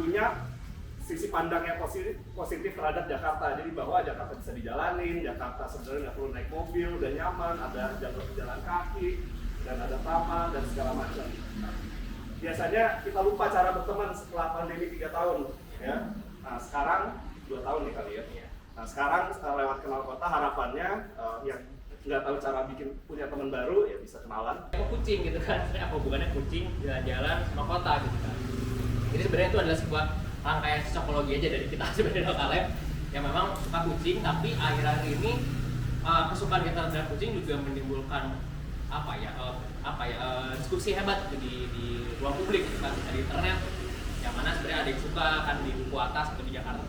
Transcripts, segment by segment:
punya sisi pandang yang positif terhadap Jakarta. Jadi bahwa Jakarta bisa dijalanin, Jakarta sebenarnya nggak perlu naik mobil, udah nyaman, ada jalur jalan kaki, dan ada taman dan segala macam. Biasanya kita lupa cara berteman setelah pandemi 3 tahun, ya. Nah sekarang 2 tahun nih kali ya. Nah sekarang lewat Kenal Kota harapannya yang nggak tahu cara bikin punya teman baru ya bisa kenalan. Kucing gitu kan, apa hubungannya kucing jalan-jalan sama kota gitu kan. Jadi sebenarnya itu adalah sebuah rangkaian psikologi aja dari kita sebenarnya Kaleb yang memang suka kucing, tapi akhir-akhir ini kesukaan kita terhadap kucing juga menimbulkan diskusi hebat di ruang publik gitu kan, di internet, yang mana sebenarnya ada yang suka kan di Duku Atas atau di Jakarta.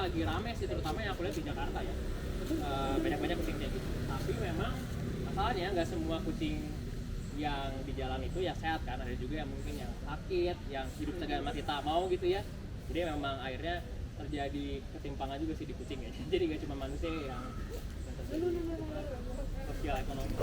Lagi rame sih, terutama yang aku lihat di Jakarta ya, banyak kucing kayak gitu. Tapi memang masalahnya nggak semua kucing yang di jalan itu ya sehat kan, ada juga yang mungkin yang sakit, yang hidup segan mati tak mau gitu ya. Jadi memang akhirnya terjadi ketimpangan juga sih di kucing ya. Jadi nggak cuma manusia yang sosial ekonomi.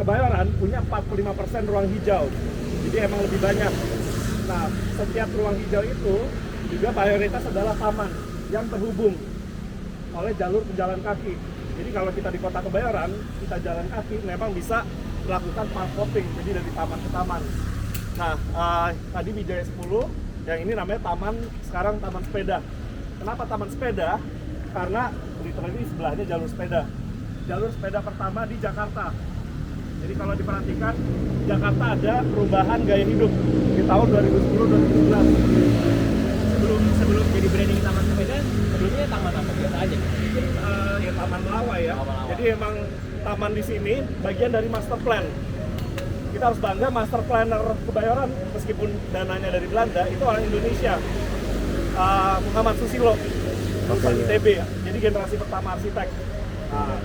Kebayoran punya 45% ruang hijau, jadi emang lebih banyak. Nah, setiap ruang hijau itu juga mayoritas adalah taman yang terhubung oleh jalur pejalan kaki. Jadi kalau kita di kota Kebayoran, kita jalan kaki memang bisa melakukan park hopping, jadi dari taman ke taman. Nah, tadi Wijaya 10, yang ini namanya taman, sekarang taman sepeda. Kenapa taman sepeda? Karena literally sebelahnya jalur sepeda. Jalur sepeda pertama di Jakarta. Jadi kalau diperhatikan, Jakarta ada perubahan gaya hidup di tahun 2010-2011. Sebelum jadi branding taman sepeda, sebelumnya taman apa biasa aja? Mungkin ya taman Melawai ya. Jadi emang taman di sini bagian dari master plan. Kita harus bangga master planner Kebayoran, meskipun dananya dari Belanda, itu orang Indonesia. Muhammad Susilo, lulusan ITB ya. Jadi generasi pertama arsitek. Nah,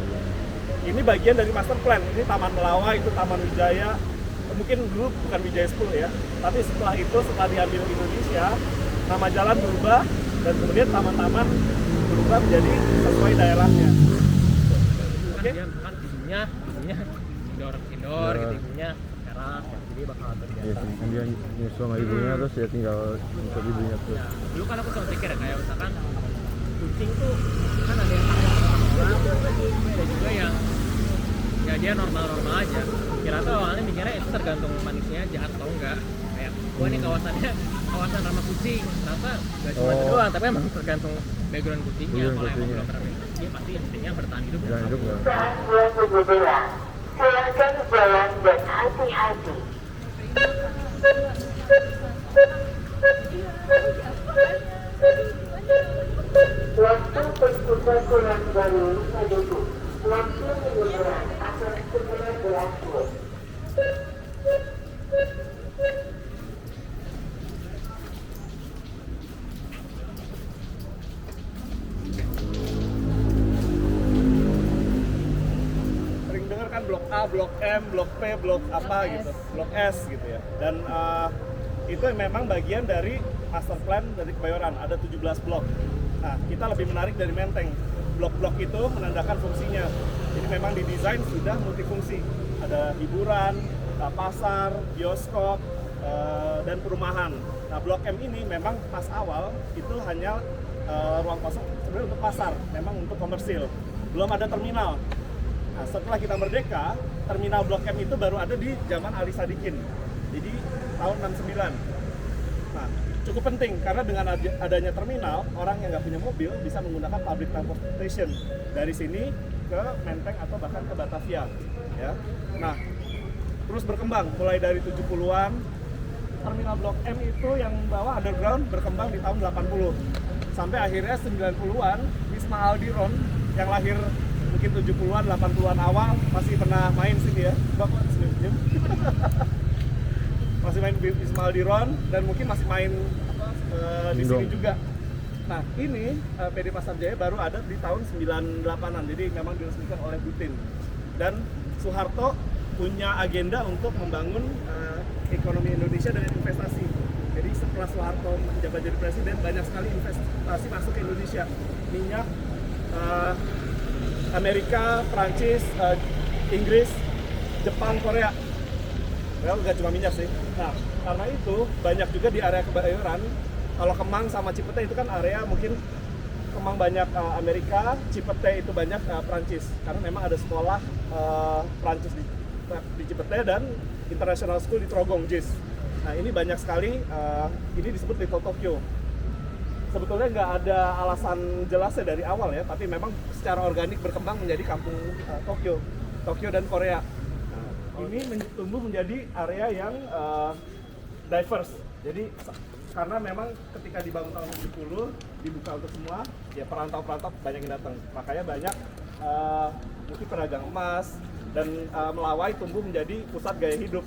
ini bagian dari master plan. Ini Taman Melawai, itu Taman Wijaya. Mungkin dulu bukan Wijaya 10 ya. Tapi setelah itu, setelah diambil Indonesia, nama jalan berubah dan kemudian taman-taman berubah menjadi sesuai daerahnya. Oke. Kan ibunya indoor gitu, ibunya teras, jadi bakal terbiasa. Iya sih, kan dia nyusul sama ibunya terus dia tinggal untuk ibunya tuh. Ya, dulu kan aku selalu pikir ya, kayak misalkan kucing tuh kan ada yang takut sama orang, tapi ada juga yang ya dia normal-normal aja. Kira tuh awalnya mikirnya itu tergantung manusia jahat atau enggak. Kayak gua nih kawasannya kawasan ramah kucing, ternyata gak cuma itu doang, tapi emang tergantung background kucingnya. Kalau emang belum ramah kucing, pasti intinya bertahan hidup. Bertahan hidup nggak? Silakan jalan dan hati-hati. Waktu pertukaran baru menunggu. Waktu penyeberangan akan segera berakhir. Sering dengar kan blok A, blok M, blok P, blok apa gitu, blok S gitu ya. Dan itu memang bagian dari master plan dari Kebayoran, ada 17 blok. Nah, kita lebih menarik dari Menteng. Blok-blok itu menandakan fungsinya. Jadi memang didesain sudah multifungsi. Ada hiburan, pasar, bioskop, dan perumahan. Nah, blok M ini memang pas awal itu hanya ruang kosong sebenarnya untuk pasar, memang untuk komersil. Belum ada terminal. Nah, setelah kita merdeka, terminal blok M itu baru ada di zaman Ali Sadikin. Jadi tahun 69. Nah, cukup penting karena dengan adanya terminal, orang yang nggak punya mobil bisa menggunakan public transportation dari sini ke Menteng atau bahkan ke Batavia. Ya. Nah, terus berkembang mulai dari 70-an. Terminal blok M itu yang bawah underground berkembang di tahun 80. Sampai akhirnya 90-an, Wisma Aldiron yang lahir mungkin 70-an, 80-an awal masih pernah main sini ya. Bapak senyum. Masih main di Wisma Aldiron dan mungkin masih main di sini juga. Nah, ini PD Pasar Jaya baru ada di tahun 98-an. Jadi memang diresmikan oleh Putin. Dan Soeharto punya agenda untuk membangun ekonomi Indonesia dengan investasi. Jadi setelah Soeharto menjabat jadi presiden, banyak sekali investasi masuk ke Indonesia. Minyak, Amerika, Prancis, Inggris, Jepang, Korea. Well, nggak cuma minyak sih. Nah, karena itu banyak juga di area Kebayoran. Kalau Kemang sama Cipete itu kan area mungkin Kemang banyak Amerika, Cipete itu banyak Prancis. Karena memang ada sekolah Prancis di Cipete dan International School di Trogong, JIS. Nah, ini banyak sekali, ini disebut Little Tokyo. Sebetulnya nggak ada alasan jelasnya dari awal ya, tapi memang secara organik berkembang menjadi kampung Tokyo dan Korea. Ini tumbuh menjadi area yang diverse. Jadi karena memang ketika dibangun tahun 70 dibuka untuk semua, ya perantau-perantau banyak yang datang. Makanya banyak mungkin pedagang emas dan Melawai tumbuh menjadi pusat gaya hidup.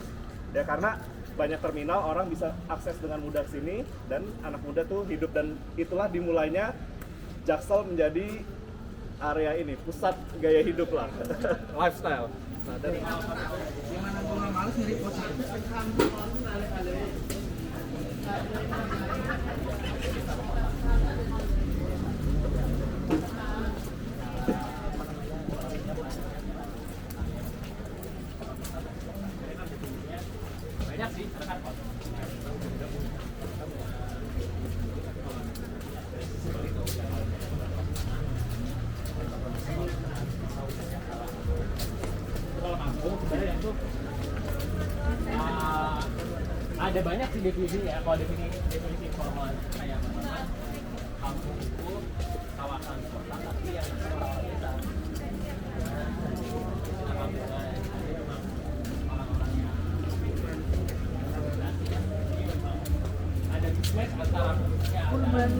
Ya karena banyak terminal, orang bisa akses dengan mudah ke sini dan anak muda tuh hidup, dan itulah dimulainya Jaksel menjadi area ini, pusat gaya hidup lah, lifestyle. Nah, dari Gimana gua nggak males nyari posisi. ada banyak sih definisinya. Kalau definisi informal kayak mana? Kampung itu kawasan kota tapi yang orang-orang desa. Nah, kampungan jadi memang orang-orang yang ada mismatch antara urban